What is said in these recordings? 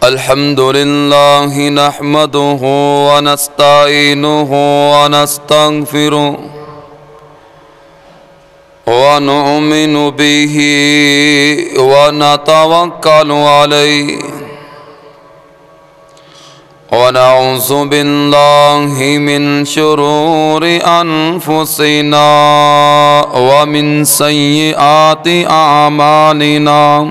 الحمد لله نحمده ونستعينه ونستغفره ونؤمن به ونتوكل عليه ونعوذ بالله من شرور أنفسنا ومن سيئات أعمالنا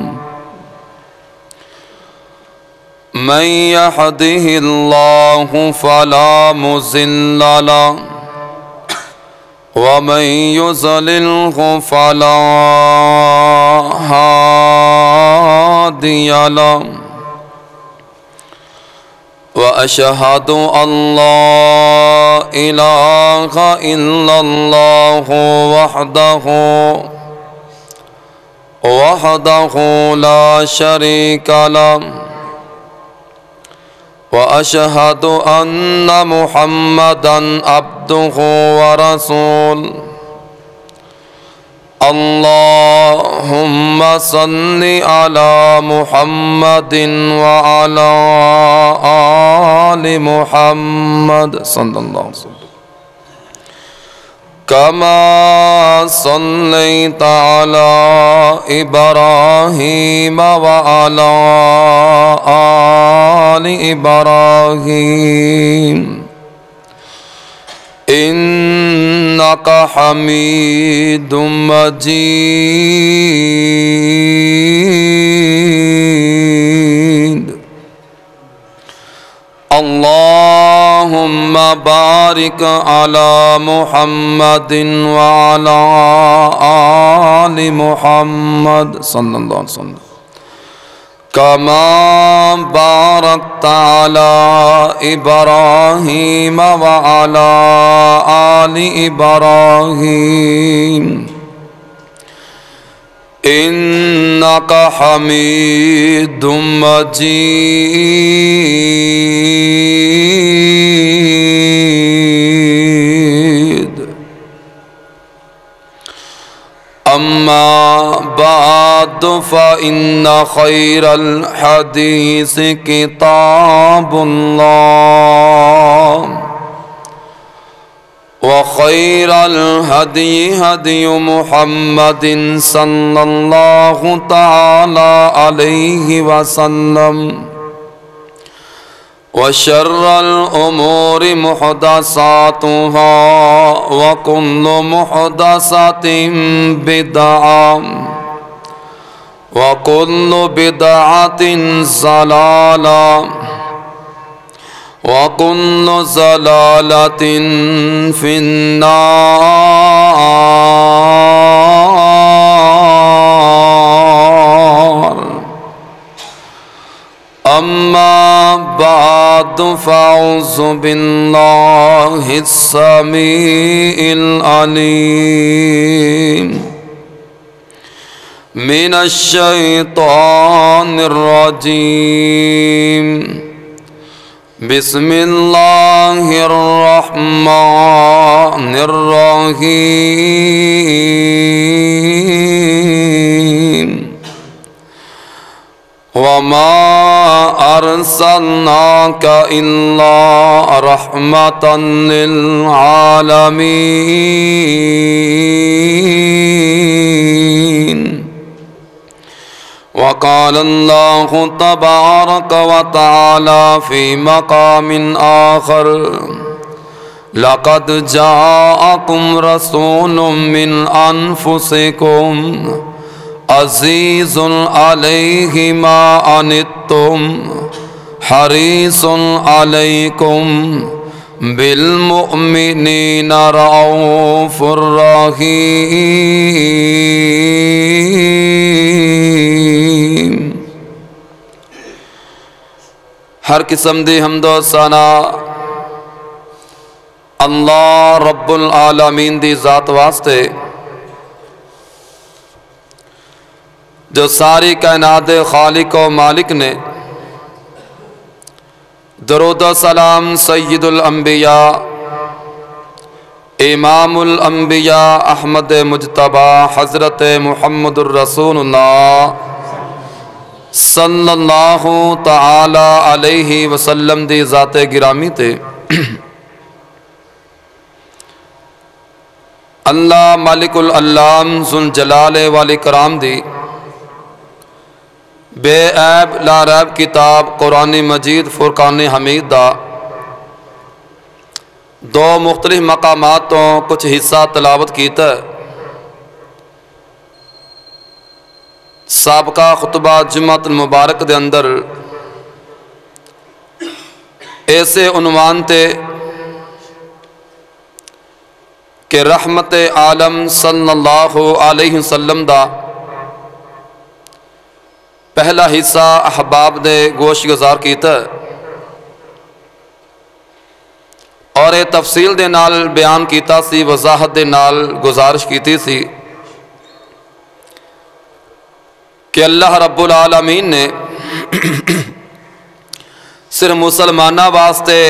من يهده الله فلا مضل له ومن يضلله فلا هادي له وأشهد أن لا إله إلا الله وحده لا شريك له وأشهد أن محمدًا عبده ورسوله اللهم صل على محمد وعلى آل محمد صلى الله عليه وسلم كما صليت على إبراهيم وعلى آل إبراهيم إنك حميد مجيد اللهم بارك على محمد وعلى آل محمد صلى الله عليه وسلم كما باركت على إبراهيم وعلى آل إبراهيم إنك حميد مجيد أما بعد فإن خير الحديث كتاب الله وخير الهدي هدي محمد صلى الله تعالى عليه وسلم وشر الأمور محدثاتها وكل محدثة بدعة وكل بدعة ضلالة وكل ضلالة في النار أما بعد فأعوذ بالله السميع العليم من الشيطان الرجيم بسم الله الرحمن الرحيم وما أرسلناك إلا رحمة للعالمين وقال الله تبارك وتعالى في مقام آخر لقد جاءكم رسول من أنفسكم عزيز عليه ما عنتم حريص عليكم بالمؤمنين رؤوف رحيم ہر قسم دی حمد و ثنا اللہ رب العالمین دی ذات واسطے جو ساری کائنات خالق و مالک نے درود و سلام سید الانبیاء امام الانبیاء احمد مجتبی حضرت محمد الرسول اللہ صلی اللہ تعالی علیہ وسلم دی ذات گرامی تے اللہ مالک العلام ذوالجلال والاکرام دی بے عیب لا ریب کتاب قرآن مجید فرقان حمید دا دو مختلف مقامات تو کچھ حصہ تلاوت کیتا ہے۔ سابقہ خطبہ جمعۃ المبارک دے اندر ایسے عنوان تے کہ رحمت عالم صلی اللہ علیہ وسلم دا پہلا حصہ احباب نے گوش گزار کیتا ہے اور یہ تفصیل دے نال بیان کیتا سی، وضاحت دے نال گزارش کیتی سی کہ اللہ رب العالمین نے صرف مسلمانہ واسطے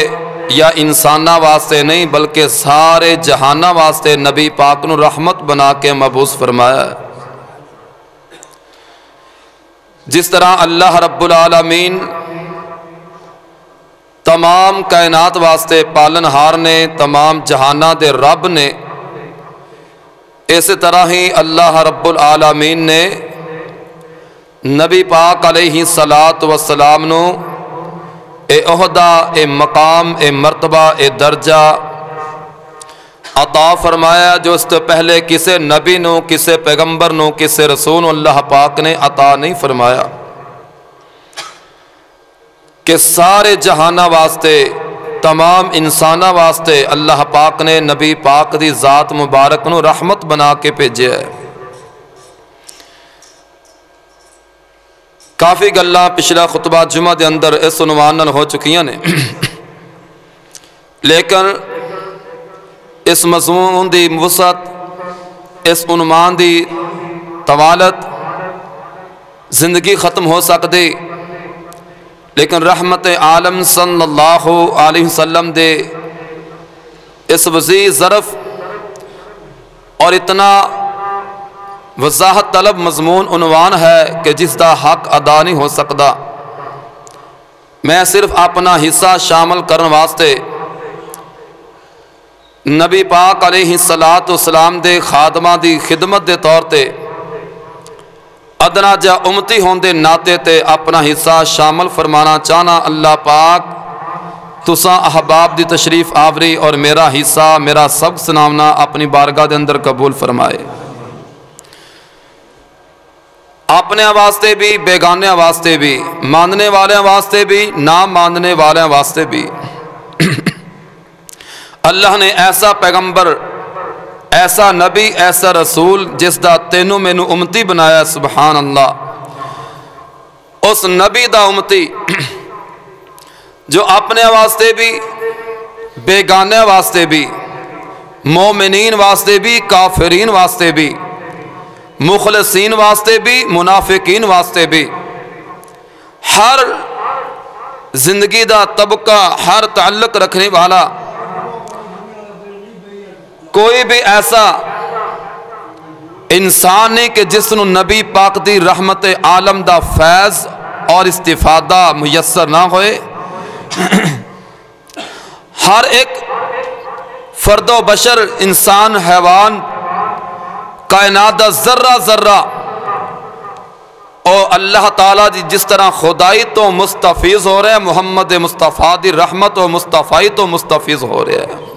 یا انسانہ واسطے نہیں بلکہ سارے جہانہ واسطے نبی پاک نو رحمت بنا کے مبعوث فرمایا ہے۔ جس طرح اللہ رب العالمین تمام کائنات واسطے پالن ہار نے، تمام جہانہ دے رب نے، اسی طرح ہی اللہ رب العالمین نے نبی پاک علیہ الصلاۃ والسلام نو اے عہدہ، اے مقام، اے مرتبہ، اے درجہ عطا فرمایا جو اس سے پہلے کسے نبی نو، کسے پیغمبر نو، کسے رسول اللہ پاک نے عطا نہیں فرمایا، کہ سارے جہانہ واسطے، تمام انسانہ واسطے اللہ پاک نے نبی پاک دی ذات مبارک نو رحمت بنا کے بھیجا ہے۔ کافی گلاں پچھلا خطبہ جمعہ دے اندر اس عنوان نال ہو چکیاں نے، لیکن اس مضمون دی وسعت، اس عنوان دی طوالت زندگی ختم ہو سکتی، لیکن رحمت عالم صلی اللہ علیہ وسلم دے اس وسیع ظرف اور اتنا وضاحت طلب مضمون عنوان ہے کہ جس دا حق ادا نہیں ہو سکتا۔ میں صرف اپنا حصہ شامل کرنے واسطے نبی پاک علیہ الصلاۃ والسلام دے خادمہ دی خدمت دے طور تے ادنا جا امتی ہون دے ناطے تے اپنا حصہ شامل فرمانا چاہنا۔ اللہ پاک تساں احباب دی تشریف آوری اور میرا حصہ، میرا سبق سناونا اپنی بارگاہ دے اندر قبول فرمائے، اپنے واسطے بھی، بیگانے واسطے بھی، ماننے والے واسطے بھی، نہ ماننے والے واسطے بھی۔ اللہ نے ایسا پیغمبر، ایسا نبی، ایسا رسول جس دا تینوں مینوں امتی بنایا، سبحان اللہ۔ اس نبی دا امتی جو اپنے واسطے بھی، بیگانے واسطے بھی، مومنین واسطے بھی، کافرین واسطے بھی، مخلصین واسطے بھی، منافقین واسطے بھی، ہر زندگی دا طبقہ، ہر تعلق رکھنے والا کوئی بھی ایسا انسان نہیں کہ جس نو نبی پاک دی رحمت عالم دا فیض اور استفادہ میسر نہ ہوئے۔ ہر ایک فرد و بشر، انسان، حیوان، کائنات دا ذرہ ذرہ اور اللہ تعالیٰ دی جس طرح خدائی تو مستفیض ہو رہے ہیں، محمد مصطفیٰ دی رحمت و مصطفی تو مستفیض ہو رہے ہیں۔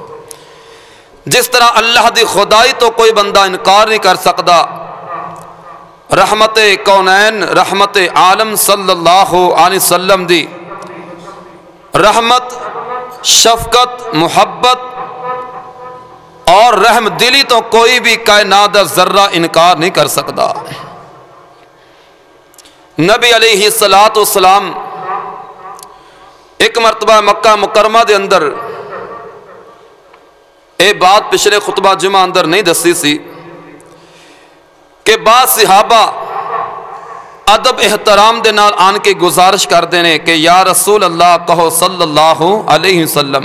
جس طرح اللہ دی خدائی تو کوئی بندہ انکار نہیں کر سکتا، رحمت کونین، رحمت عالم صلی اللہ علیہ وسلم دی رحمت، شفقت، محبت اور رحم دلی تو کوئی بھی کائنات دا ذرہ انکار نہیں کر سکتا۔ نبی علیہ الصلاۃ والسلام ایک مرتبہ مکہ مکرمہ دے اندر، یہ بات پچھلے خطبہ جمعہ اندر نہیں دسی سی کہ بعض صحابہ ادب احترام دے نال آن کے گزارش کر دینے کہ یا رسول اللہ کہو صلی اللہ علیہ وسلم۔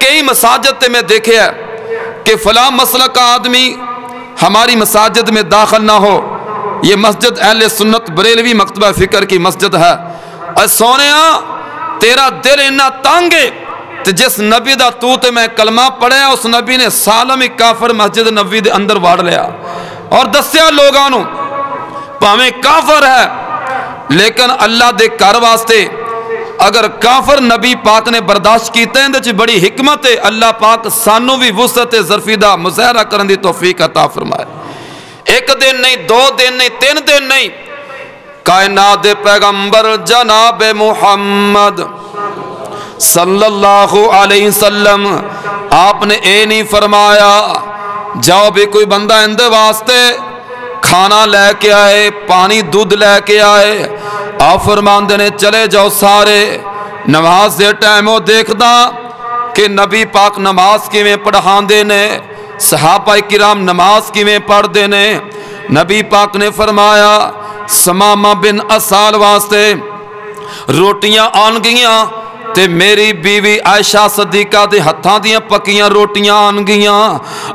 کئی مساجد تے میں دیکھے ہے کہ فلاں مسلک کا آدمی ہماری مساجد میں داخل نہ ہو. یہ مسجد اہل سنت بریلوی مکتبہ فکر کی مسجد ہے. اے سونیا تیرا دل اتنا تنگ ہے تے جس نبی دا تو تے میں کلمہ پڑھیا اس نبی نے سالم کافر مسجد نبوی دے اندر واڑ لیا اور دسیا لوگاں نو پاویں کافر ہے لیکن اللہ دے گھر واسطے اگر کافر نبی پاک نے برداشت کیتے ہیں تے بڑی حکمت ہے. اللہ پاک سانو بھی وسعت ظرفی دا مظاہرہ کرن دی توفیق عطا فرمائے. ایک دن نہیں، 2 دن نہیں، 3 دن نہیں، کائنات دے پیغمبر جناب محمد صلی اللہ علیہ وسلم آپ نے اے نہیں فرمایا جاؤ بھی کوئی بندہ اندے واسطے کھانا لے کے آئے، پانی دودھ لے کے آئے، آپ فرماندے نے چلے جاؤ سارے. نماز دے ٹائم ہو دیکھدا کہ نبی پاک نماز کیویں پڑھان دے نے، صحابہ کرام نماز کیویں پڑھ دے نے. نبی پاک نے فرمایا سمامہ بن اسال واسطے روٹیاں آن گئیاں تے میری بیوی عائشہ صدیقہ دے ہتھاں دیاں پکیاں روٹیاں آن گئیاں.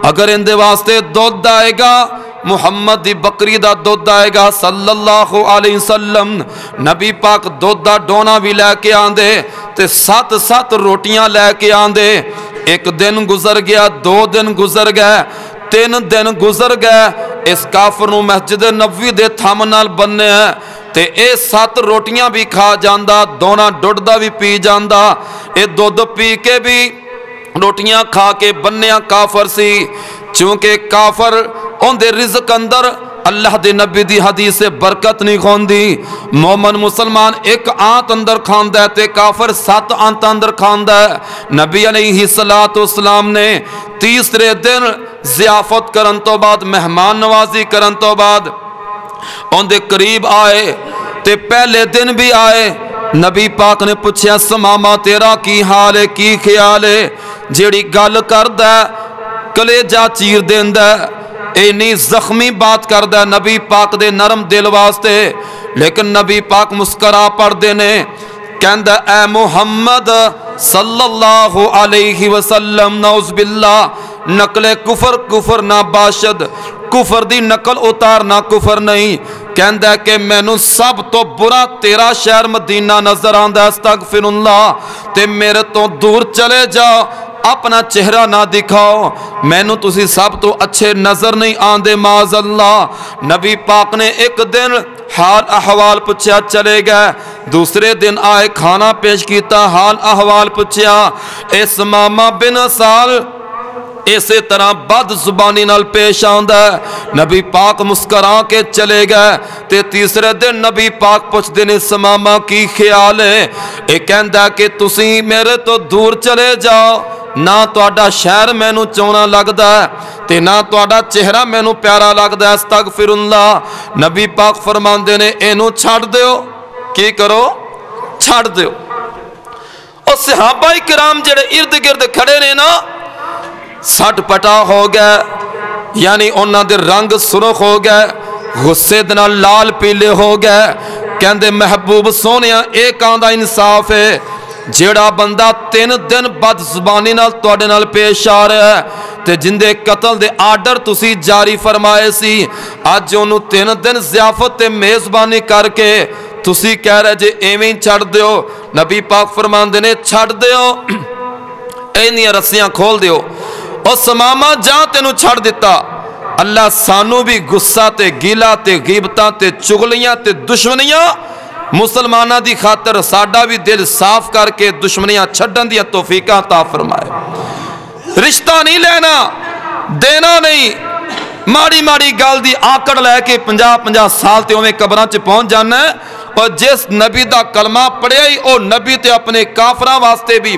اگر اندے واسطے دودھ آئے گا محمد دی بکری دا دودھ آئے گا صلی اللہ علیہ وسلم. نبی پاک دودھ دا ڈونا بھی لے کے آندے تے 7 روٹیاں لے کے آندے. ایک دن گزر گیا، 2 دن گزر گئے، 3 دن گزر گئے. اس کافر نو مسجد نبوی دے تھم نال بننے ہیں تے اے 7 روٹیاں بھی کھا جاندا، دونا ڈوڈ دا بھی پی جاندا. اے دودھ پی کے بھی روٹیاں کھا کے بنیا کافر سی. چونکہ کافر ان دے رزق اندر اللہ دے نبی دی حدیث سے برکت نہیں خوندی. مومن مسلمان ایک آنت اندر کھاندا ہے تے کافر 7 آنت اندر کھاندا ہے. نبی علیہ السلام نے تیسرے دن ضیافت کرن تو بعد، مہمان نوازی کرن تو بعد ان دے قریب آئے تے پہلے دن بھی آئے. نبی پاک نے پوچھیا سماما تیرا کی حال ہے، کی خیال ہے؟ جیڑی گل کردا کلیجہ چیر دیندا اینی زخمی بات کردا نبی پاک دے نرم دل واسطے. لیکن نبی پاک مسکرا پڑھ دینے کہندا اے محمد صلی اللہ علیہ وسلم نعوذ باللہ نقل کفر نہ باشد، کفر دی نقل اتارنا کفر نہیں. کہندا ہے کہ مینوں سب تو برا تیرا شہر مدینہ نظر آندا ہے، استغفر اللہ، تے میرے تو دور چلے جاؤ، اپنا چہرہ نہ دکھاؤ، مینوں تسی سب تو اچھے نظر نہیں آندے معاذ اللہ. نبی پاک نے ایک دن حال احوال پوچھا، چلے گئے. دوسرے دن آئے، کھانا پیش کیتا، حال احوال پوچھا. اس ماما بن سال اسی طرح بد زبانی نال پیش آندا ہے. نبی پاک مسکرا کے چلے گئے تے تیسرے دن نبی پاک پوچھدے نے سماما کی خیال ہے؟ اے کہندا کہ تسی میرے تو دور چلے جاؤ، نہ تہاڈا شہر مینوں چونا لگدا ہے تے نہ تہاڈا چہرہ مینوں پیارا لگدا ہے، استغفر اللہ. نبی پاک فرماندے نے اینوں چھڈ دیو. کی کرو؟ چھڈ دیو. اور صحابہ کرام جڑے ارد گرد کھڑے نے نا سٹ پٹا ہو گئے، یعنی انہاں دے رنگ سرخ ہو گئے، غصے دے نال لال پیلے ہو گئے. کہندے محبوب سونیا ایک آندا انصاف ہے، جیڑا بندہ 3 دن بد زبانی نال تواڈے نال پیش آ رہا ہے تے جندے قتل دے آرڈر تسی جاری فرمائے سی، اج اونوں 3 دن ضیافت تے میزبانی کر کے تسی کہہ رہے جے ایویں چھڑ دیو. نبی پاک فرماندے نے چھڑ دیو، اینیاں رسیاں کھول دیو. اور سماما جہاں تینوں چھڑ دیتا. اللہ سانو بھی غصہ تے گیلا تے غیبتاں تے چغلیاں تے دشمنیاں مسلمانہ دی خاطر ساڈا بھی دل صاف کر کے دشمنیاں چھڈن دیا توفیق عطا فرمائے. رشتہ نہیں لینا، دینا نہیں، ماڑی ماڑی گل دی آکڑ لے کے 50 سال تے اویں قبراں چ پہنچ جانا ہے. اور جس نبی دا کلمہ پڑھیا ہی او نبی تے اپنے کافراں واسطے بھی،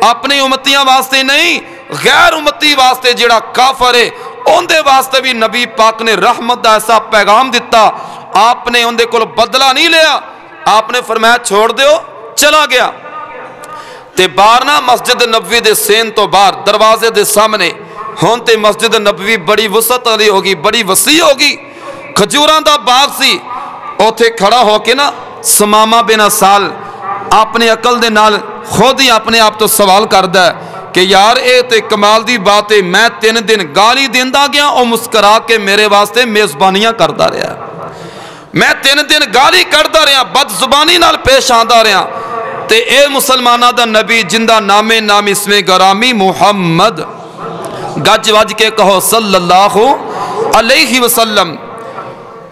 اپنی امتیاں واسطے نہیں، غیر امتی واسطے جڑا کافر ہے ان دے واسطے بھی نبی پاک نے رحمت دا ایسا پیغام دیتا. آپ نے ان دے کول بدلہ نہیں لیا، آپ نے فرمایا چھوڑ دیو، چلا گیا. تے بارنا مسجد نبوی دے سین تو باہر دروازے دے سامنے ہون تے مسجد نبوی بڑی وسعت والی ہوگی، بڑی وسیع ہوگی، کھجوراں دا باغ سی. اوتھے کھڑا ہو کے نا سمامہ بن اسال اپنے عقل دے نال خود ہی اپنے آپ تو سوال کردا ہے کہ یار اے تے کمال دی بات ہے، میں 3 دن گالی دیندا گیا، او مسکرا کے میرے واسطے میزبانیاں کردا رہا، میں 3 دن گالی کردا رہا، بد زبانی نال پیش آندا رہا، تے اے مسلمانہ دا نبی جندہ نام اسم گرامی محمد، گج وج کے کہو صلی اللہ علیہ وسلم،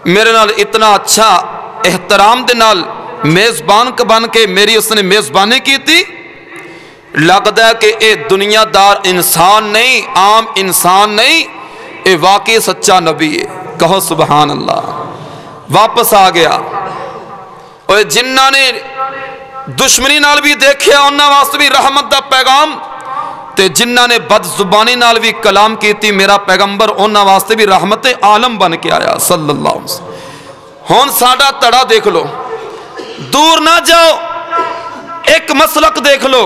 میرے نال اتنا اچھا احترام دے نال میزبان بن کے میری اس نے میزبانی کی تھی، لگتا ہے کہ اے دنیا دار انسان نہیں، عام انسان نہیں، اے واقعی سچا نبی ہے، کہو سبحان اللہ۔ واپس آ گیا، اور جنہ نے دشمنی نال بھی دیکھیا انہاں واسطے بھی رحمت دا پیغام، تے جنہ نے بد زبانی نال بھی کلام کیتی میرا پیغمبر انہاں واسطے بھی رحمت عالم بن کے آیا صلی اللہ علیہ وسلم۔ ہون ساڈا تڑا دیکھ لو، دور نہ جاؤ، ایک مسلک دیکھ لو،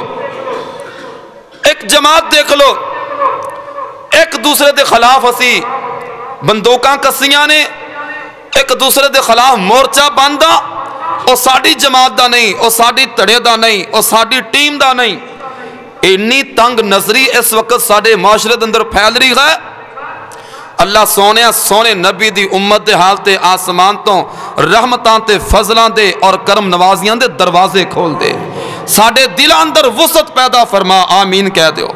ایک جماعت دیکھ لو، ایک دوسرے دے خلاف اسی بندوقاں کسیاں نے، ایک دوسرے دے خلاف مورچہ باندھا، او ساڈی جماعت دا نہیں، او ساڈی تڑے دا نہیں، او ساڈی ٹیم دا نہیں، انی تنگ نظری اس وقت ساڈے معاشرے دے اندر پھیل رہی ہے۔ اللہ سونے نبی دی امت دے حال تے آسمان تو رحمتاں تے فضلاں دے اور کرم نوازیاں دے دروازے کھول دے، ساڈے دل اندر وسعت پیدا فرما، آمین کہہ دیو۔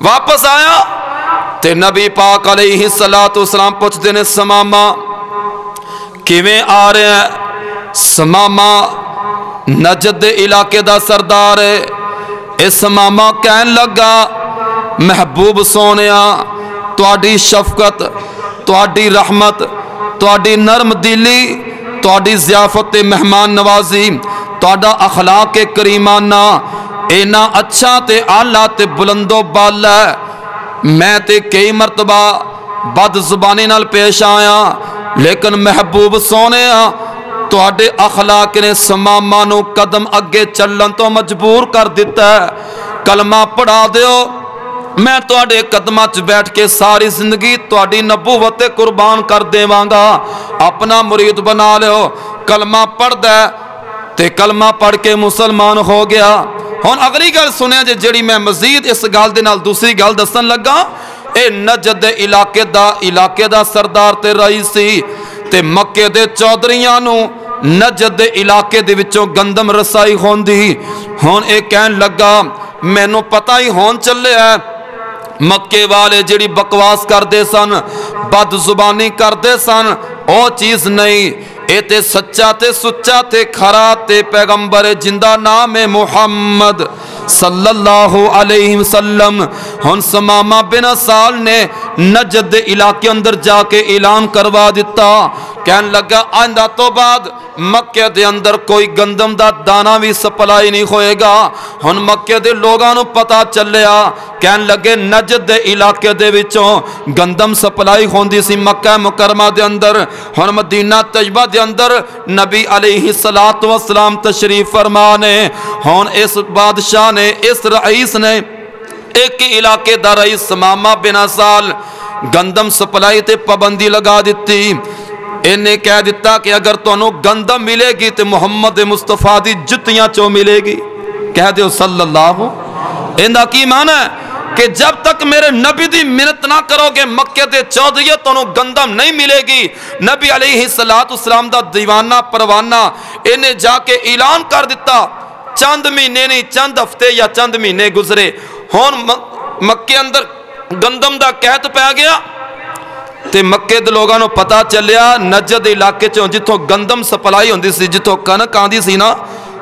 واپس آیا تے نبی پاک علیہ السلام پوچھ دینے سماما کیویں آ رہے ہیں؟ سماما نجد علاقے دا سردار ہے، اے سماما کہن لگا محبوب سونیا تواڈی شفقت، تواڈی رحمت، تواڈی نرم دلی، تواڈی ضیافت مہمان نوازی، تواڈا اخلاق کریمانہ اینا اچھا تے اعلیٰ تے بلند و بالا ہے، میں تے کئی مرتبہ بد زبانی نال پیش آیا، لیکن محبوب سونے تواڈے اخلاق نے سماما نو قدم اگے چلن تو مجبور کر دیتا ہے، کلمہ پڑھا دیو، میں تواڈے قدمہ چ بیٹھ کے ساری زندگی تواڈی نبوت قربان کر دیواں گا، اپنا مرید بنا لیو۔ کلمہ پڑھ دے تے کلمہ پڑھ کے مسلمان ہو گیا۔ ہن اگلی گل سنیا جڑی میں مزید اس گل دے نال دوسری گل دسن لگا، اے نجد علاقے دا سردار تے رئیس سی، تے مکے دے چودھریاں نو نجد علاقے دے وچوں گندم رسائی ہوندی، ہن اے کہن لگا مینوں پتہ ہی ہون چلے ہے مکے والے جڑی بکواس کردے سن، بد زبانی کردے سن، او چیز نہیں، اے تے سچا تے سچا تے کھرا تے پیغمبر جندہ نام محمد صلی اللہ علیہ وسلم۔ ہن سماما بن اسال نے نجد علاقے اندر جا کے اعلان کروا دیتا، کہن لگا آئندہ تو بعد مکے دے اندر کوئی گندم دا دانا بھی سپلائی نہیں ہوئے گا۔ ہن مکے دے لوگاں نو پتا چلیا، کہن لگے نجد علاقے دے وچوں گندم سپلائی ہوندی سی مکہ مکرمہ دے اندر۔ ہن مدینہ طیبہ دے اندر نبی علیہ السلام تشریف فرمانے، ہن اس بادشاہ نے اس رئیس نے ایک علاقے دا رئیس سماما بن اسال گندم سپلائی تے پابندی لگا دیتی، انہیں کہہ دیتا کہ اگر تانوں گندم ملے گی تے محمد مصطفیٰ دی جتیاں چوں ملے گی، کہہ دیو صلی اللہ۔ اندہ کی معنی ہے کہ جب تک میرے نبی دی منت نہ کرو گے مکے دے چودھریوں تانوں گندم نہیں ملے گی۔ نبی علیہ السلام دا دیوانہ پروانہ انہیں جا کے اعلان کر دیتا، چند مہینے نہیں چند ہفتے یا چند مہینے گزرے، ہون مکے اندر گندم دا قحط پہ گیا، تے مکے دے لوگاں نو پتا چلیا نجد علاقے چوں جتھوں گندم سپلائی ہوندی سی، جتھوں کنک آندی سی نا،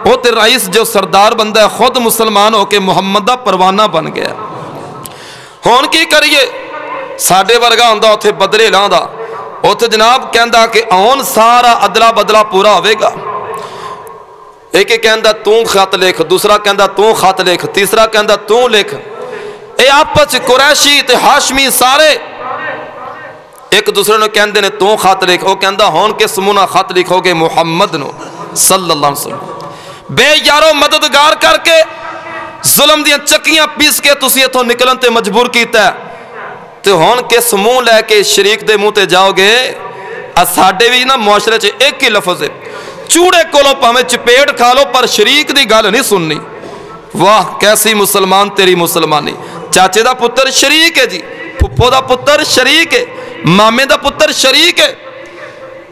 وہ تے رئیس جو سردار بندہ ہے خود مسلمان ہو کے محمد دا پروانہ بن گیا۔ ہون کی کریے، ساڈے ورگا ہوندا اوتھے بدرے لاندا، اوتھے جناب کہندا کہ ہون سارا ادلا بدلا پورا ہوے گا، ایک کہندا تو خط لکھ، دوسرا کہندا تو خط لکھ، تیسرا کہندا تو لکھ، اے آپس قریشی تے ہاشمی سارے ایک دوسرے نے کہندے نے تو خط لکھ، او کہندا ہون کس منہ خط لکھو گے محمد نو صلی اللہ علیہ وسلم، بے یارو مددگار کر کے ظلم دیاں چکیاں پیس کے تسی اتھوں نکلن تے مجبور کیتا ہے، تے ہون کس منہ لے کے شریک دے منہ تے جاؤ گے؟ ساڈے بھی نا معاشرے چ ایک ہی لفظ ہے، چوڑے کولوں پاویں چپیڑ کھا لو پر شریک دی گل نہیں سننی، واہ کیسی مسلمان تیری مسلمانی. چاچے دا پتر شریک ہے جی, پھپھو دا پتر شریک ہے, مامے دا پتر شریک ہے.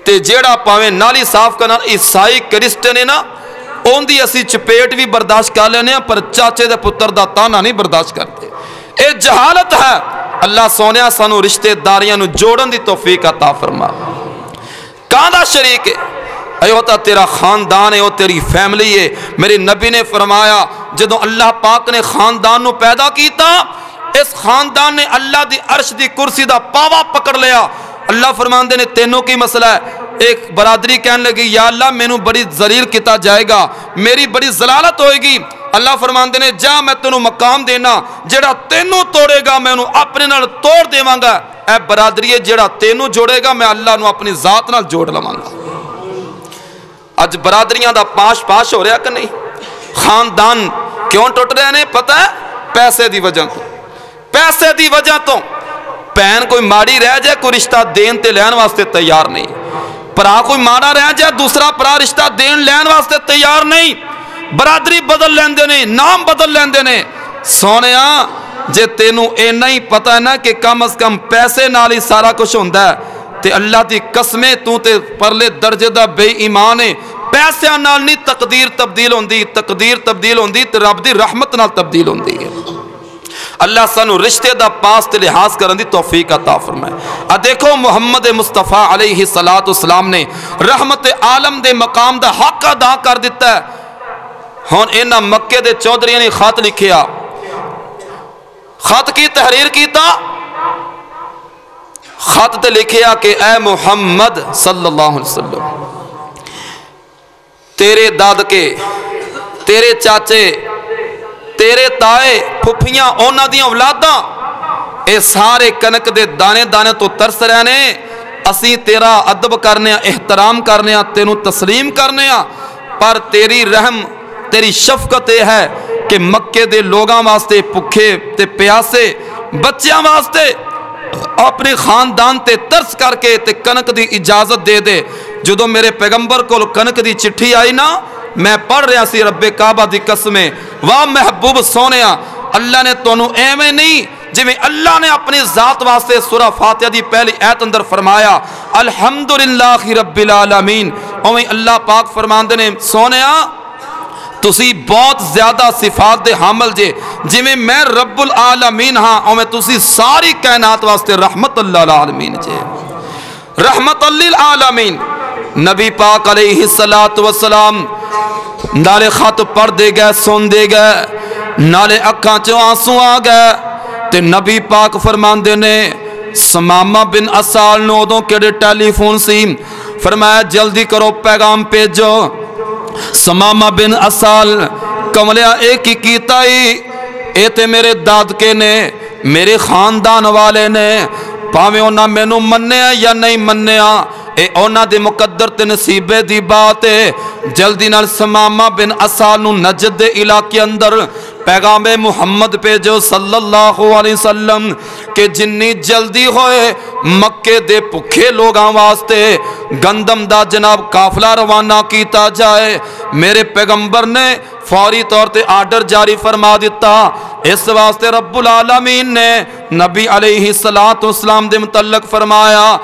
تے جیڑا پاویں نالی صاف کرنا عیسائی کرسچن ہے نا, اون دی اسی چپیٹ بھی برداشت کر لینے ہیں, پر چاچے دے پتر دا تانا نہیں برداشت کرتے. اے جہالت ہے. اللہ سونیا سانو رشتے داریاں نو جوڑن دی توفیق عطا فرما. کہاں دا شریک ہے؟ ایو تا تیرا خاندان ہے, او تیری فیملی ہے. میرے نبی نے فرمایا جدوں اللہ پاک نے خاندان نو پیدا کیتا, اس خاندان نے اللہ دی عرش دی کرسی دا پاوا پکڑ لیا. اللہ فرماندے نے تینوں کی مسئلہ ہے. ایک برادری کہنے لگی یا اللہ مینوں بڑی ذلیل کیتا جائے گا, میری بڑی ذلالت ہوئے گی. اللہ فرماندے نے جا میں تینوں مقام دینا, جڑا تینوں توڑے گا میں انہوں اپنے نال توڑ دیواں گا. اے برادری جڑا تینوں جوڑے گا میں اللہ نو اپنی ذات نال جوڑ لواں گا. اج برادریاں دا پاش ہو رہا کہ نہیں؟ خاندان کیوں ٹوٹ رہے ہیں پتہ ہے؟ پیسے دی وجہ تو. پیسے دی وجہ تو بہن کوئی ماڑی رہ جائے کوئی رشتہ دین تے لین واسطے تیار نہیں, پرا کوئی ماڑا رہ جائے دوسرا پرا رشتہ دین لین واسطے تیار نہیں. برادری بدل لیندے نے, نام بدل لیندے نے. سونیا جے تینوں اے نہیں پتہ ہے نا کہ کم از کم پیسے نال ہی سارا کچھ ہوندا ہے, تے اللہ دی قسمیں تو تے پرلے درجے دا بے ایمان ہے. پیسے نال نہیں تقدیر تبدیل ہوندی, تقدیر تبدیل ہوندی تے رب دی رحمت نال تبدیل ہوندی ہے. اللہ سانو رشتے دا پاس تے لحاظ کرن دی توفیق عطا فرمائے. دیکھو محمد مصطفیٰ علیہ السلام نے رحمت عالم دے مقام دا حق ادا کر دیتا ہے. ہن انہاں مکے دے چودھریاں نے خط لکھیا, خط کی تحریر کیتا, خط تے لکھیا کہ اے محمد صلی اللہ علیہ وسلم, تیرے دادکے, تیرے چاچے, تیرے تائے, پھپھیاں, اونا دیاں اولاداں, اے سارے کنک دے دانے دانے تو ترس رہنے. اسی تیرا ادب کرنے, احترام کرنے, تینوں تسلیم کرنے, پر تیری رحم تیری شفقت یہ ہے کہ مکے دے لوگاں واسطے پکھے تے پیاسے بچیاں واسطے اپنے خاندان تے ترس کر کے تے کنک دی اجازت دے دے. جدو میرے پیغمبر کو کنک دی چٹھی آئی نا, میں پڑھ رہا سی رب کعبہ دی قسمیں, واہ محبوب سونیا اللہ نے تونوں ایویں نہیں جویں اللہ نے اپنی ذات واسطے سورہ فاتحہ دی پہلی ایت اندر فرمایا الحمدللہ رب العالمین, اویں اللہ پاک فرماندے نے سونیا تسی بہت زیادہ صفات دے حامل جے, جویں میں رب العالمین ہاں اویں تسی ساری کائنات واسطے رحمت للعالمین جے, رحمت للعالمین. نبی پاک علیہ السلام نالے خط پڑھ دے گئے, سن دے گئے, نالے اکھاں چوں آنسو آ گئے. تے نبی پاک فرماندے نے سمامہ بن اسال نو ادوں کیڑے ٹیلی فون سی, فرمایا جلدی کرو پیغام بھیجو. سمامہ بن اسال کملیا ایک ہی کیتا ہی, اے تے میرے دادکے نے, میرے خاندان والے نے, پاویں انہاں مینوں منیا یا نہیں منیا, اے انہاں دے مقدر تے نصیبے دی بات ہے. جلدی نال سمامہ بن اسال نو نجد دے علاقے اندر پیغام محمد بھیجو صلی اللہ علیہ وسلم کہ جنی جلدی ہوئے مکے دے پکھے لوگاں واسطے گندم دا جناب قافلہ روانہ کیتا جائے. میرے پیغمبر نے فوری طور تے آرڈر جاری فرما دیتا. اس واسطے رب العالمین نے نبی علیہ السلام دے متعلق فرمایا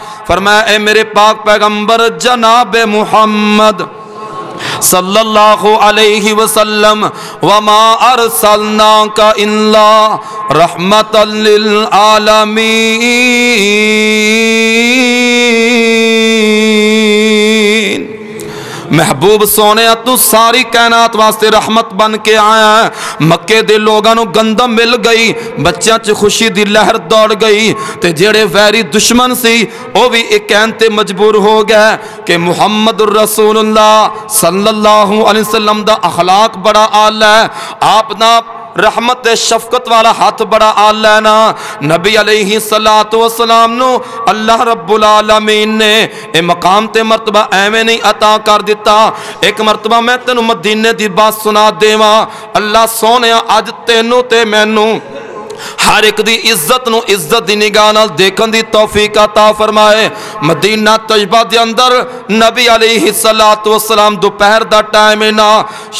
اے میرے پاک پیغمبر جناب محمد صلی اللہ علیہ وسلم وما ارسلناک الا رحمتا للعالمین, محبوب سونے تو ساری کائنات واسطے رحمت بن کے آیا ہے. مکے دے لوگاں نو گندم مل گئی, بچیاں چ خوشی دی لہر دوڑ گئی, تے جڑے ویری دشمن سی او بھی ایک کہنتے مجبور ہو گئے کہ محمد الرسول اللہ صلی اللہ علیہ وسلم دا اخلاق بڑا اعلی ہے, آپ نا رحمت شفقت والا ہاتھ بڑا اعلی ہے نا. نبی علیہ السلام نو اللہ رب العالمین نے اے مقام تے مرتبہ ایویں نہیں عطا کر دیتا. ایک مرتبہ میں تینوں مدینے دی بات سنا دیواں. اللہ سونیا اج تینوں تے مینوں ہر ایک دی عزت نو عزت دی نگاہ نال دیکھن دی توفیق عطا فرمائے۔ مدینہ طیبہ دے اندر نبی علیہ السلام دوپہر دا ٹائم ہے نا،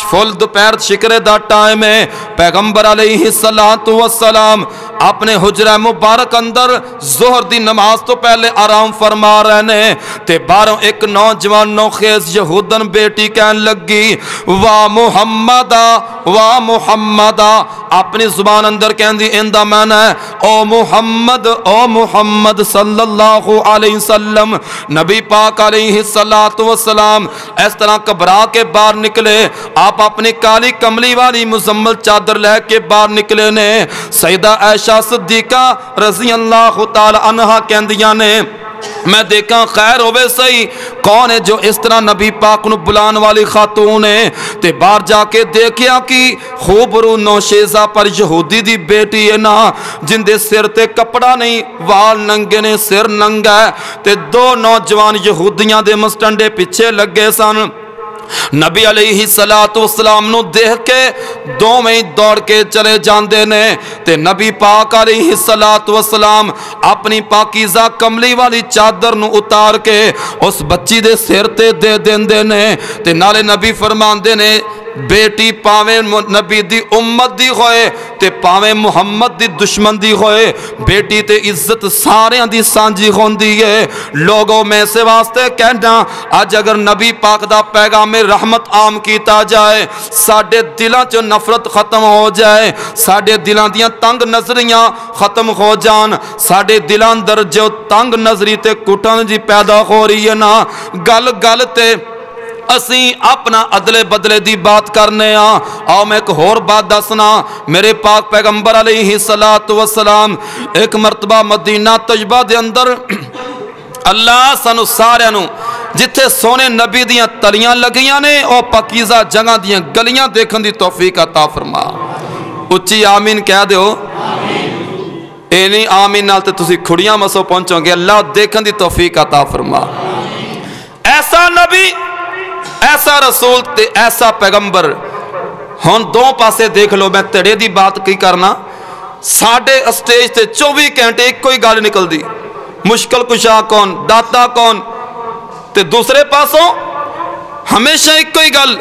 فل دوپہر شکرے دا ٹائم ہے، پیغمبر علیہ السلام اپنے حجرہ مبارک اندر ظہر دی نماز تو پہلے آرام فرما رہے نے، تے باروں ایک نوجوان نوخیز یہودن بیٹی کہن لگی واہ محمدہ واہ محمدہ، اپنی زبان اندر کہن دی اندہ میں ہے او محمد صلی اللہ علیہ وسلم۔ نبی پاک علیہ السلام اس طرح گھبرا کے باہر نکلے، آپ اپنی کالی کملی والی مزمل چادر لے کے باہر نکلے نے۔ سیدہ عائشہ صدیقہ رضی اللہ تعالی عنہ کہندیاں نے میں دیکھا خیر ہوئے صحیح کون ہے جو اس طرح نبی پاک نو بلان والی خاتون ہے، تے باہر جا کے دیکھیا کہ خوب رو نوشیزہ پر یہودی دی بیٹی ہے نا، جن دے سر تے کپڑا نہیں، وال ننگے نے، سر ننگا ہے، تے دو نوجوان یہودیاں دے مسٹنڈے پیچھے لگے سن۔ نبی علیہ السلام نو دیکھ کے دو میں دوڑ کے چلے جاندے نے، تے نبی پاک علیہ السلام اپنی پاکیزہ کملی والی چادر نو اتار کے اس بچی دے سر تے دے دیندے نے، تے نالے نبی فرماندے نے بیٹی پاویں نبی دی امت دی ہوئے تے پاویں محمد دی دشمن دی ہوئے، بیٹی تے عزت سارے دی سانجی ہوندی ہے۔ لوگوں میں سے واسطے کہنا آج اگر نبی پاک دا پیغام رحمت عام کیتا جائے، ساڑھے دلاں چو نفرت ختم ہو جائے، ساڑھے دلاں دیاں تنگ نظریاں ختم ہو جان، ساڑھے دلاں در جو تنگ نظری تے کٹن جی پیدا ہو رہی ہے نا، گل گل تے اسی اپنا عدلے بدلے دی بات کرنے آؤ میں ایک اور بات دسنا۔ میرے پاک پیغمبر علیہ السلام ایک مرتبہ مدینہ طیبہ دے اندر اللہ سانو سارے نو جتھے سونے نبی دیاں تلیاں لگیاں نے او پاکیزہ جگہ دیاں گلیاں دیکھن دی توفیق عطا فرما۔ اچھی آمین کہہ دیو، اے نہیں آمین نال تے تسی کھڑیاں مسو پہنچو گے، اللہ دیکھن دی توفیق عطا فرما۔ ایسا نبی، ایسا رسول تے ایسا پیغمبر، ہون دو پاسے دیکھ لو، میں تیرے دی بات کی کرنا، ساڑھے اسٹیج تے 24 گھنٹے ایک کوئی گال نکل دی، مشکل کشا کون، داتا کون، تے دوسرے پاسوں ہمیشہ ایک کوئی گل،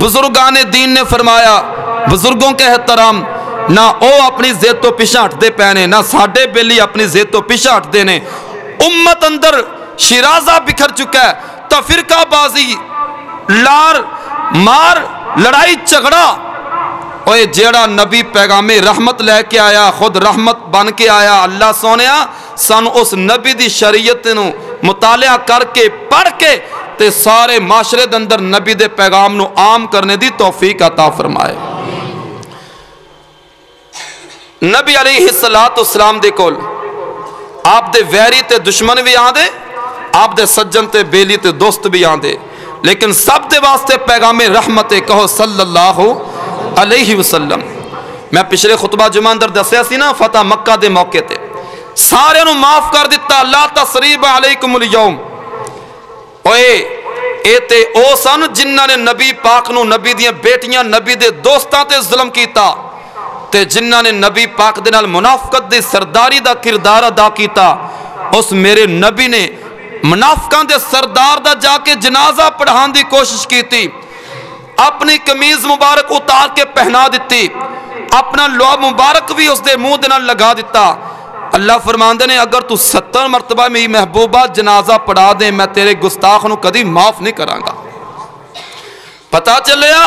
بزرگان دین نے فرمایا بزرگوں کے احترام نہ او اپنی زید تو پیچھے ہٹ دے پینے، نہ ساڑھے بیلی اپنی زید تو پیچھے ہٹ دینے۔ امت اندر شیرازہ بکھر چکا ہے، تفرقہ بازی، لار مار، لڑائی جھگڑا، اوے جیڑا نبی پیغام رحمت لے کے آیا، خود رحمت بن کے آیا، اللہ سونیا سانو اس نبی دی شریعت نو مطالعہ کر کے پڑھ کے تے سارے معاشرے دے اندر نبی دے پیغام نو عام کرنے دی توفیق عطا فرمائے۔ نبی علیہ السلام دے کول آپ دے ویری تے دشمن بھی آن دے، آپ دے سجن تے بیلی تے دوست بھی آن دے، لیکن سب دے واسطے پیغام رحمت کہو صلی اللہ علیہ وسلم۔ میں پچھلے خطبہ جمعہ اندر دسیا سی نا فتح مکہ دے موقع تے سارے نو معاف کر دیتا، لا تسریب علیکم اليوم۔ اوے اے تے او سن جنہاں نے نبی پاک نو، نبی دیاں بیٹیاں، نبی دے دوستاں تے ظلم کیتا، تے جنہاں نے نبی پاک دے نال منافقت دی سرداری دا کردار ادا کیتا، اس میرے نبی نے منافقاں دے سردار دا جا کے جنازہ پڑھان دی کوشش کی تھی، اپنی قمیض مبارک اتار کے پہنا دیتی، اپنا لعاب مبارک بھی اس دے منہ دے نال لگا دیتا۔ اللہ فرماندے نے اگر تو 70 مرتبہ میری محبوبہ جنازہ پڑھا دے میں تیرے گستاخ نو کدی معاف نہیں کراں گا۔ پتہ چلیا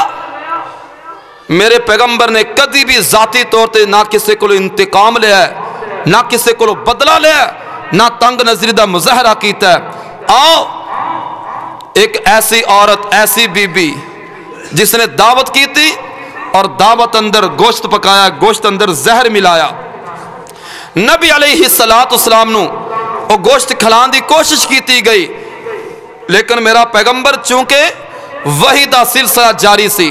میرے پیغمبر نے کدی بھی ذاتی طور تے نہ کسے کو انتقام لیا ہے، نہ کسے کو بدلہ لیا ہے، نہ تنگ نظری دا مظاہرہ کیتا ہے۔ آؤ ایک ایسی عورت، ایسی بی بی جس نے دعوت کی تھی اور دعوت اندر گوشت پکایا، گوشت اندر زہر ملایا، نبی علیہ السلام نو وہ گوشت کھلان دی کوشش کیتی گئی، لیکن میرا پیغمبر چونکہ وحی دا سلسلہ جاری سی،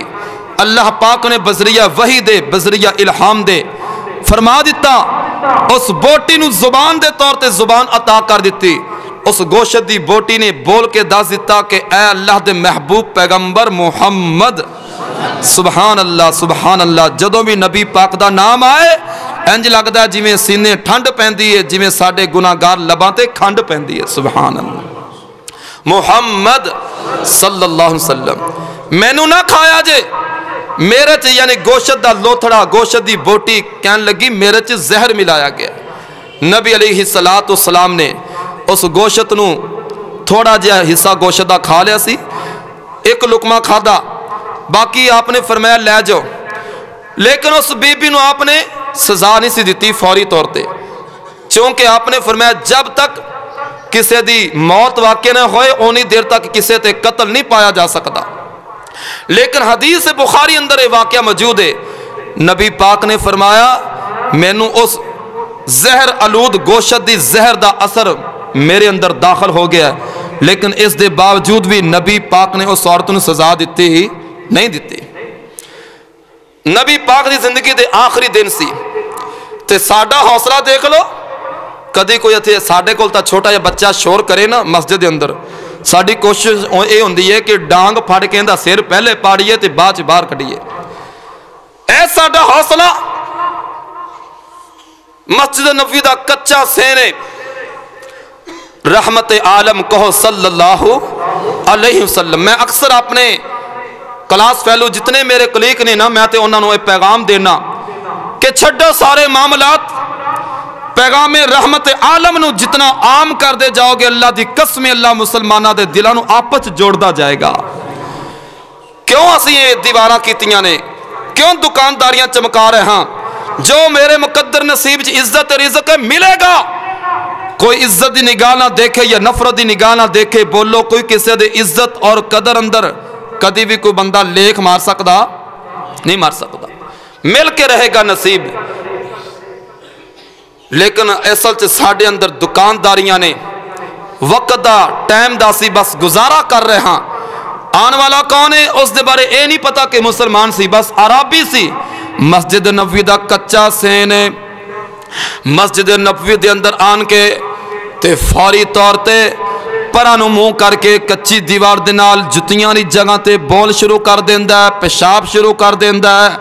اللہ پاک نے بذریعہ وحی دے، بذریعہ الہام دے فرما دیتا، اس بوٹی نو زبان دے طور تے زبان عطا کر دیتی، اس گوشت دی بوٹی نے بول کے دس دیتا کہ اے اللہ دے محبوب پیغمبر محمد سبحان اللہ سبحان اللہ. جدوں بھی نبی پاک دا نام آئے انج لگدا جویں سینے ٹھنڈ پیندی ہے, جویں ساڈے گناہگار لباں تے کھنڈ پیندی ہے. سبحان اللہ. محمد صلی اللہ علیہ وسلم مینوں نہ کھایا جے, میرے چ یعنی گوشت دا لوتھڑا, گوشت دی بوٹی کہن لگی میرے چ زہر ملایا گیا. نبی علیہ السلام نے اس گوشت نو تھوڑا جہا حصہ گوشت دا کھا لیا سی, ایک لقمہ کھادا, باقی آپ نے فرمایا لے جاؤ. لیکن اس بی بی نو آپ نے سزا نہیں سی دیتی فوری طور تے, چونکہ آپ نے فرمایا جب تک کسے دی موت واقع نہ ہوئے اونی دیر تک کسے تے قتل نہیں پایا جا سکتا. لیکن حدیث بخاری اندر یہ واقعہ موجود ہے. نبی پاک نے فرمایا مینوں اس زہر آلود گوشت دی زہر دا اثر میرے اندر داخل ہو گیا, لیکن اس دے باوجود بھی نبی پاک نے اس عورت نوں سزا دیتی ہی نہیں دیتی. نبی پاک دی زندگی دے آخری دن سی تے ساڈا حوصلہ دیکھ لو. کدی کوئی اتنے ساڈے کول تا چھوٹا جا بچہ شور کرے نا مسجد دے اندر, ساری کوشش یہ ہوندی ہے کہ ڈانگ پھڑ کے اندر سر پہلے پاڑیے تے بعد چ باہر کڈیے. اے ساڈا حوصلہ مسجد نبوی دا کچا سینے رحمت عالم کہو صلی اللہ علیہ وسلم. میں اکثر اپنے کلاس فیلو جتنے میرے کلیگ نے نا, میں تے انہاں نوں پیغام دینا کہ چھڈو سارے معاملات, پیغام رحمت عالم نو جتنا عام کر دے جاؤ گے اللہ دی قسم اللہ مسلمانہ دے دلاں نو آپس جوڑدا جائے گا. کیوں اسی یہ دیواراں کیتیاں نے, کیوں دکانداریاں چمکا رہے ہاں؟ جو میرے مقدر نصیب چ عزت رزق ہے ملے گا. کوئی عزت دی نگاہ نہ دیکھے یا نفرت دی نگاہ نہ دیکھے, بولو کوئی کسی دے عزت اور قدر اندر کدی بھی کوئی بندہ لیکھ مار سکتا نہیں, مار سکتا. مل کے رہے گا نصیب. لیکن اصل چ ساڈے اندر دکانداریاں نے وقت دا ٹائم دا سی بس گزارا کر رہے ہاں. آن والا کون ہے اس دے بارے اے نہیں پتا کہ مسلمان سی, بس عربی سی. مسجد نبوی دا کچا سین ہے, مسجد نبوی دے اندر آن کے تے فوری طور تے پراں نوں منہ کر کے کچی دیوار دے نال جتیاں دی جگہ تے بول شروع کر دیندا ہے, پیشاب شروع کر دیندا ہے.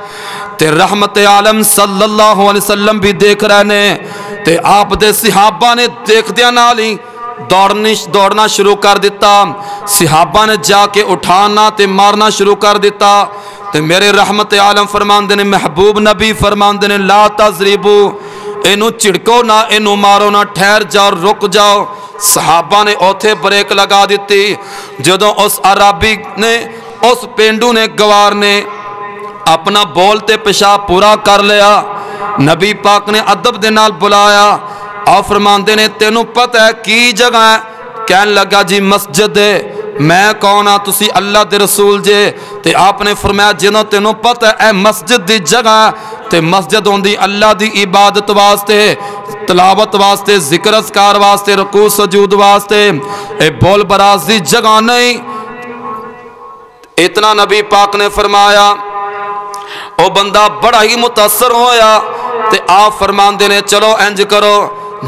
تے رحمت عالم صلی اللہ علیہ وسلم بھی دیکھ رہے نے, تے آپ دے صحابہ نے دیکھ دیا نال ہی دوڑنا شروع کر دیتا. صحابہ نے جا کے اٹھانا تے مارنا شروع کر دیتا. تے میرے رحمت عالم فرماندے نے, محبوب نبی فرماندے نے لا تضربو, اینو چڑکو نہ, اینو مارو نہ, ٹھہر جاؤ, رک جاؤ. صحابہ نے اوتھے بریک لگا دیتی. جدوں اس عربی نے, اس پینڈو نے, گوار نے اپنا بولتے پیشاب پورا کر لیا, نبی پاک نے ادب دے نال بلایا اور فرماندے نے تینوں پتہ ہے کی جگہ ہے؟ کہن لگا جی مسجد ہے. میں کون ہاں؟ تسی اللہ دے رسول جے. تے آپ نے فرمایا جنوں تینوں پتہ ہے اے مسجد دی جگہ تے مسجد ہوندی اللہ دی عبادت واسطے, تلاوت واسطے, ذکر اذکار واسطے, رکوع سجود واسطے, اے بول براز دی جگہ نہیں. اتنا نبی پاک نے فرمایا, او بندہ بڑا ہی متاثر ہویا. تے آپ فرماندے نے چلو انج کرو,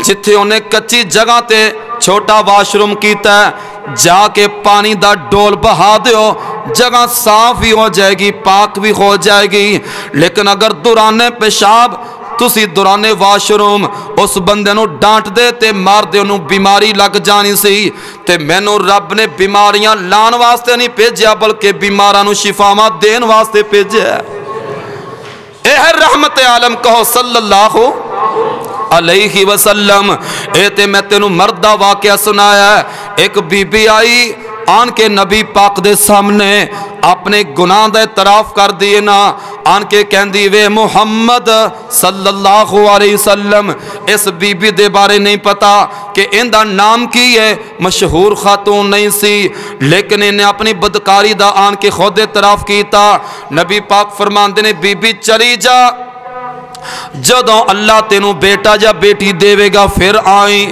جتھے انہیں کچی جگہ تے چھوٹا واش روم کیتا ہے جا کے پانی دا ڈول بہا دیو, جگہ صاف بھی ہو جائے گی, پاک بھی ہو جائے گی. لیکن اگر دوران پیشاب تسی دوران واش روم اس بندے نو ڈانٹ دے تے مار دے, انہوں بیماری لگ جانی سی. تے مینوں رب نے بیماریاں لان واسطے نہیں بھیجیا بلکہ بیماراں نو شفاواں دین واسطے بھیجیا. اے ہے رحمت عالم کہو صلی اللہ علیہ وسلم. اے تے میں تینوں مرد دا واقعہ سنایا ہے. ایک بی بی آئی آن کے نبی پاک دے سامنے اپنے گناہ دا اعتراف کر دیے نا, آن کے کہندی وے محمد صلی اللہ علیہ وسلم. اس بی بی دے بارے نہیں پتا کہ ان دا نام کی ہے, مشہور خاتون نہیں سی, لیکن انہیں اپنی بدکاری دا آن کے خود اعتراف کیتا. نبی پاک فرماندے نے بی بی چلی جا, جدوں اللہ تینوں بیٹا یا بیٹی دے گا پھر آئیں.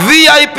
VIP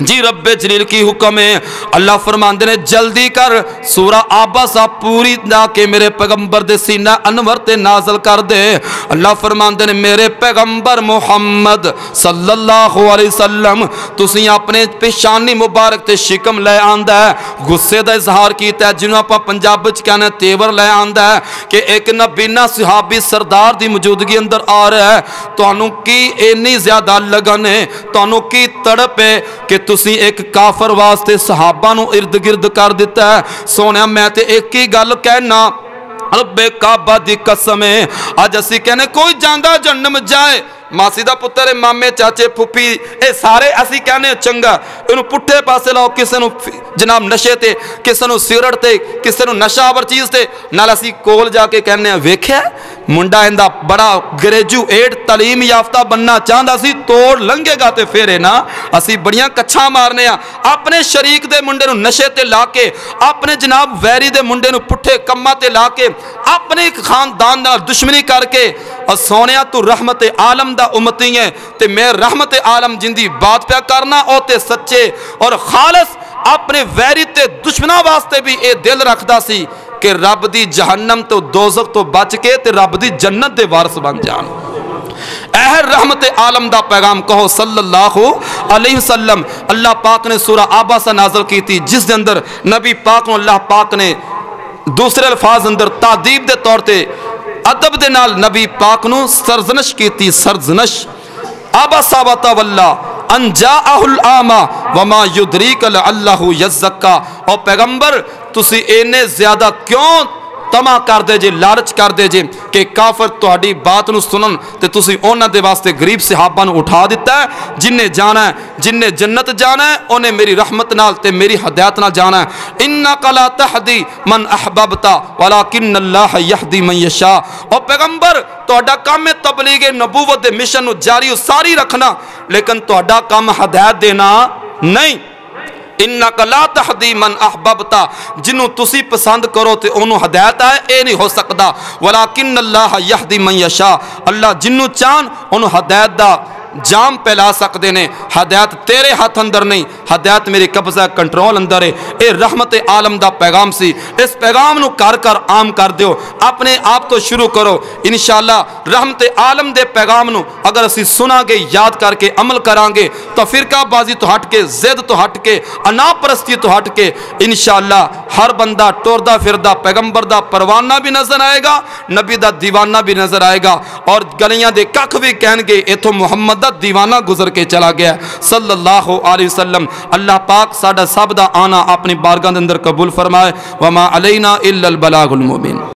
جی رب جلیل کی حکم ہے۔ اللہ فرماندے نے جلدی کر سورہ عبسہ پوری جا کے میرے پیغمبر دے سینہ انور تے نازل کر دے۔ اللہ فرماندے نے میرے پیغمبر محمد صلی اللہ علیہ وسلم تسی اپنے پیشانی مبارک تے شکم لے آندا ہے، غصے دا اظہار کیتا ہے جنہوں آپ پنجاب وچ کہنے تیور لے آندا ہے کہ ایک نبینا صحابی سردار دی موجودگی اندر آ رہا ہے، تانوں کی اینی زیادہ لگن ہے، تانوں کی تڑپ ہے کہ تسی ایک کافر واسطے صحابہ نو ارد گرد کر دیتا ہے۔ سونیا میں تے ایک ہی گل کہنا، رب کعبہ دی قسم ہے آج اسی کہنے کوئی جاندہ جنم جائے، ماسی دا پتر مامے چاچے پھپھی اے سارے اسی کہنے چنگا، انہوں پٹھے پاسے لاؤ، کسے نو جناب نشے تے، کسے نو سیرٹ تے، کسے نو نشہ آور چیز تے، نال اسی کول جا کے کہنے ویکھے منڈا اندہ بڑا گریجویٹ تعلیم یافتہ بننا چاہتا سی، توڑ لنگے گا تے پھیرے نا، اسی بڑیاں کچھا مارنے ہیں، اپنے شریک دے منڈے نو نشے تے لا کے، اپنے جناب ویری دے منڈے نو پٹھے کمہ تے لا کے، اپنے ایک خاندان نال دشمنی کر کے، اور سونیا تو رحمت عالم دا امتی ہیں تے میں رحمت عالم جندی بات پہ کرنا او تے سچے اور خالص اپنے ویری تے دشمنہ واسطے بھی اے دل رکھ دا سی کہ رب دی جہنم تو دوزخ تو بچ کے تے رب دی جنت دے وارث بن جان۔ اہر رحمت عالم دا پیغام کہو صلی اللہ علیہ وسلم۔ اللہ پاک نے سورہ عبسہ نازل کی تھی جس دے اندر نبی پاک نے اللہ پاک نے دوسرے الفاظ اندر تعدیب دے طور تے ادب دے نال نبی پاک نو سرزنش کی تھی، سرزنش عبسہ وتولی ان جاءہ الاعمی وما یدریک لعلہ یزکا۔ او پیغمبر تسی اینے زیادہ کیوں تما کر دے جے، لالچ کر دے جے کہ کافر تہاڈی بات نو سنن تے تسی انہاں دے واسطے غریب صحابہ نو اٹھا دیتا ہے، جن نے جانا ہے، جن نے جنت جانا ہے انہیں میری رحمت نال تے میری ہدایت نال جانا ہے۔ انک لا تہدی من احببت ولکن اللہ یہدی من یشاء۔ اور پیغمبر تہاڈا کام ہے تبلیغ نبوت دے مشن نو جاری و ساری رکھنا، لیکن تہاڈا کام ہدایت دینا نہیں۔ انک لا تہدی من احببتا، جنوں تسی پسند کرو تے انہوں ہدایت آئے اے نہیں ہو سکتا، ولیکن اللہ یہدی من یشاء، اللہ جنوں چاہن انہوں ہدایت دا جام پہلا سکتے نے۔ ہدایت تیرے ہاتھ اندر نہیں، ہدایت میرے قبضہ کنٹرول اندر ہے۔ اے رحمت عالم دا پیغام سی، اس پیغام نو کر کر عام کر دیو، اپنے آپ تو شروع کرو۔ انشاءاللہ رحمت عالم دے پیغام نو اگر اسی سنا گے، یاد کر کے عمل کران گے تو فرقہ بازی تو ہٹ کے، زد تو ہٹ کے، انا پرستی تو ہٹ کے انشاءاللہ ہر بندہ ٹوردا پھردا پیغمبر دا پروانہ بھی نظر آئے گا، نبی دا دیوانہ بھی نظر آئے گا، اور گلیاں دے ککھ بھی کہن گے ایتھوں محمد دا دیوانہ گزر کے چلا گیا صلی اللہ علیہ وسلم۔ اللہ پاک ساڈا سب دا آنا اپنی بارگاہ دے اندر قبول فرمائے۔ وما علینا الا البلاغ المبین۔